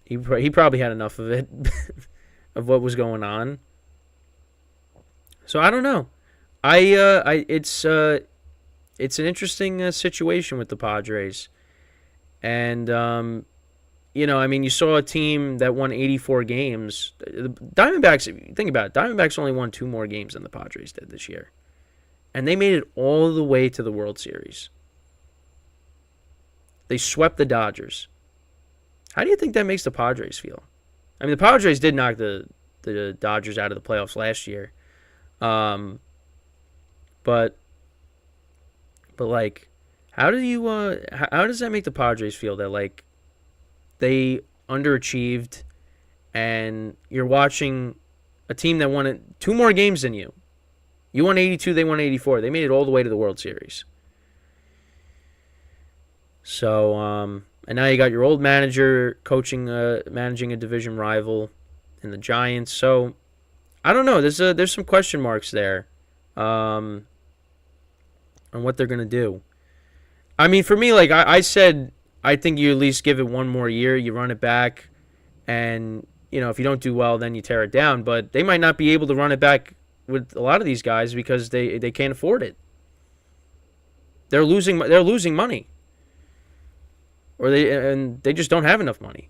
[SPEAKER 1] he probably had enough of it, of what was going on. So I don't know. It's an interesting situation with the Padres, and I mean, you saw a team that won 84 games. The Diamondbacks, think about it, Diamondbacks only won 2 more games than the Padres did this year. And they made it all the way to the World Series. They swept the Dodgers. How do you think that makes the Padres feel? I mean, the Padres did knock the Dodgers out of the playoffs last year. But like, how does that make the Padres feel that, like, they underachieved and you're watching a team that won 2 more games than you? You won 82, they won 84. They made it all the way to the World Series. So, and now you got your old manager managing a division rival in the Giants. So, I don't know. There's some question marks there on what they're going to do. I mean, for me, like I said, I think you at least give it one more year. You run it back, and, if you don't do well, then you tear it down. But they might not be able to run it back with a lot of these guys because they can't afford it. They're losing money, or they just don't have enough money.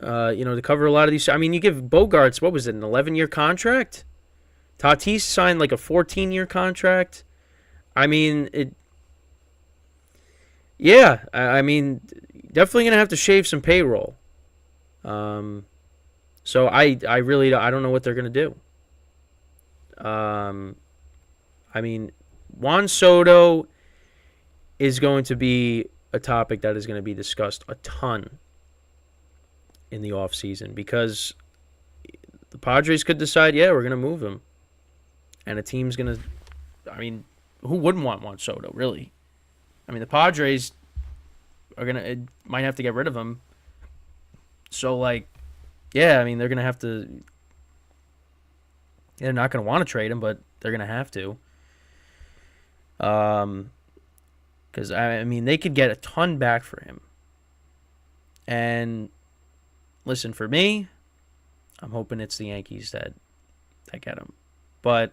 [SPEAKER 1] To cover a lot of these. I mean, you give Bogarts, what was it, an 11-year contract? Tatis signed like a 14-year contract. I mean, yeah, I mean, definitely gonna have to shave some payroll. So I don't know what they're gonna do. I mean, Juan Soto is going to be a topic that is going to be discussed a ton in the offseason, because the Padres could decide, yeah, we're going to move him. And a team's going to, I mean, who wouldn't want Juan Soto, really? I mean, the Padres might have to get rid of him. So, like, yeah, I mean, they're going to have to, they're not going to want to trade him, but they're going to have to. Because, I mean, they could get a ton back for him. And, listen, for me, I'm hoping it's the Yankees that get him. But,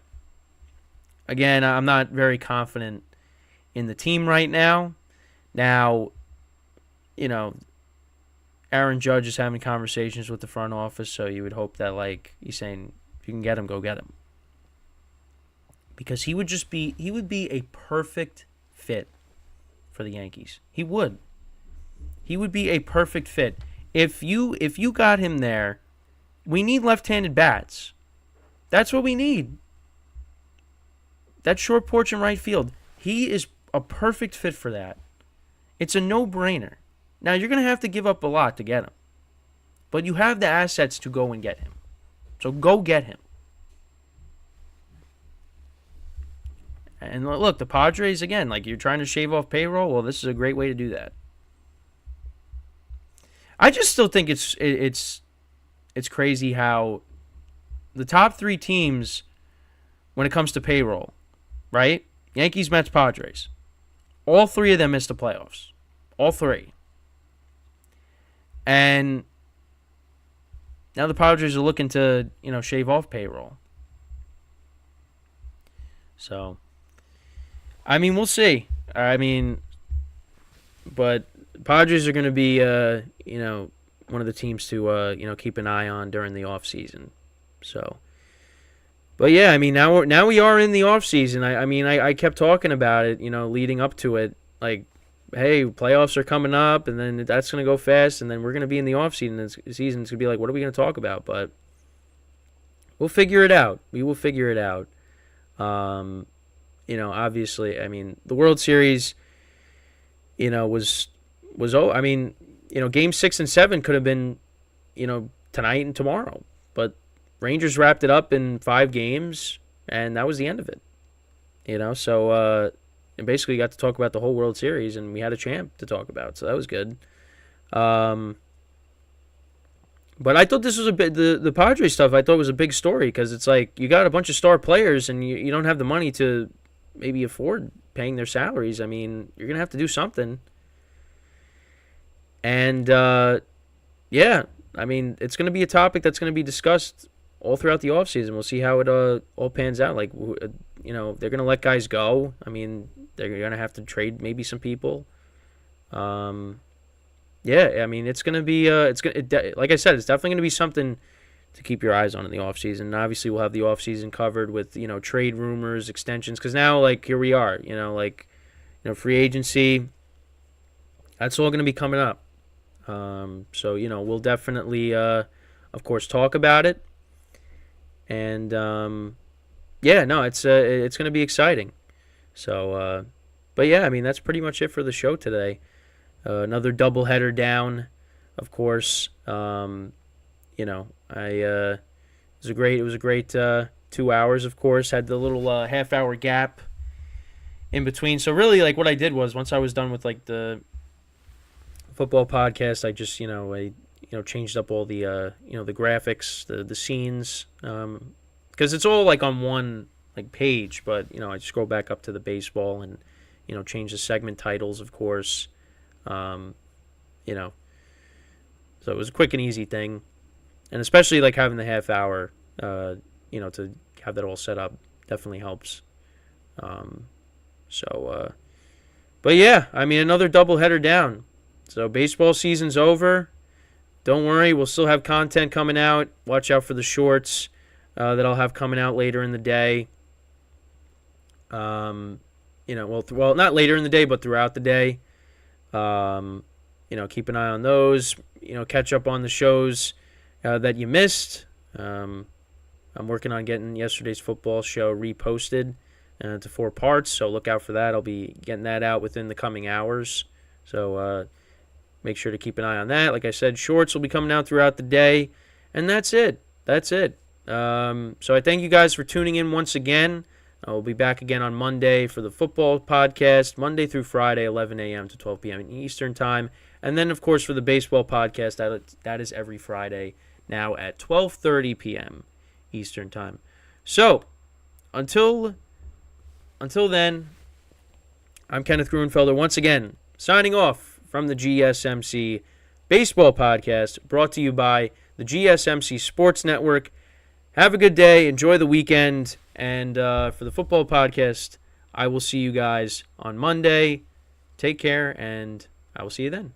[SPEAKER 1] again, I'm not very confident in the team right now. Now, Aaron Judge is having conversations with the front office, so you would hope that, like, he's saying, if you can get him, go get him. Because he would be a perfect fit for the Yankees. He would be a perfect fit. If you got him there, we need left-handed bats. That's what we need. That short porch in right field. He is a perfect fit for that. It's a no-brainer. Now, you're going to have to give up a lot to get him. But you have the assets to go and get him. So go get him. And look, the Padres, again, like you're trying to shave off payroll. Well, this is a great way to do that. I just still think it's crazy how the top three teams, when it comes to payroll, right? Yankees, Mets, Padres. All three of them missed the playoffs. All three. And now the Padres are looking to, shave off payroll. So, I mean, we'll see. But Padres are going to be, one of the teams to, keep an eye on during the offseason. So, but yeah, I mean, now we are in the offseason. I kept talking about it, leading up to it. Like, hey, playoffs are coming up, and then that's going to go fast, and then we're going to be in the offseason. The season's going to be like, what are we going to talk about? But we'll figure it out. We will figure it out. Obviously, I mean, the World Series, was Game 6 and 7 could have been, tonight and tomorrow. But Rangers wrapped it up in 5 games, and that was the end of it. So and basically got to talk about the whole World Series, and we had a champ to talk about, so that was good. But I thought this was the Padres stuff I thought was a big story, because it's like you got a bunch of star players, and you don't have the money to maybe afford paying their salaries. I mean, you're going to have to do something. And, yeah, I mean, it's going to be a topic that's going to be discussed all throughout the offseason. We'll see how it all pans out. Like, they're going to let guys go. I mean, they're going to have to trade maybe some people. Yeah, I mean, it's going to be, like I said, it's definitely going to be something to keep your eyes on in the offseason. And obviously, we'll have the offseason covered with, trade rumors, extensions. Because now, like, here we are, free agency. That's all going to be coming up. So, we'll definitely, of course, talk about it. And, yeah, no, it's going to be exciting. So, but yeah, I mean, that's pretty much it for the show today. Another doubleheader down, of course. It was a great 2 hours, of course. Had the little half-hour gap in between. So really, like, what I did was, once I was done with, like, the football podcast, I just, changed up all the, the graphics, the scenes, because it's all, like, on one, like, page. But, I just scroll back up to the baseball and, change the segment titles, of course. So it was a quick and easy thing. And especially, like, having the half hour, to have that all set up definitely helps. But yeah, I mean, another doubleheader down. So baseball season's over. Don't worry, we'll still have content coming out. Watch out for the shorts that I'll have coming out later in the day. Well, not later in the day, but throughout the day. Keep an eye on those. Catch up on the shows that you missed. I'm working on getting yesterday's football show reposted to 4 parts, so look out for that. I'll be getting that out within the coming hours. So make sure to keep an eye on that. Like I said, shorts will be coming out throughout the day. And that's it. So I thank you guys for tuning in once again. We'll be back again on Monday for the football podcast, Monday through Friday, 11 a.m. to 12 p.m. Eastern Time. And then, of course, for the baseball podcast, that is every Friday now at 12:30 p.m. Eastern Time. So, until then, I'm Kenneth Gruenfelder once again, signing off from the GSMC Baseball Podcast, brought to you by the GSMC Sports Network. Have a good day. Enjoy the weekend. And for the football podcast, I will see you guys on Monday. Take care, and I will see you then.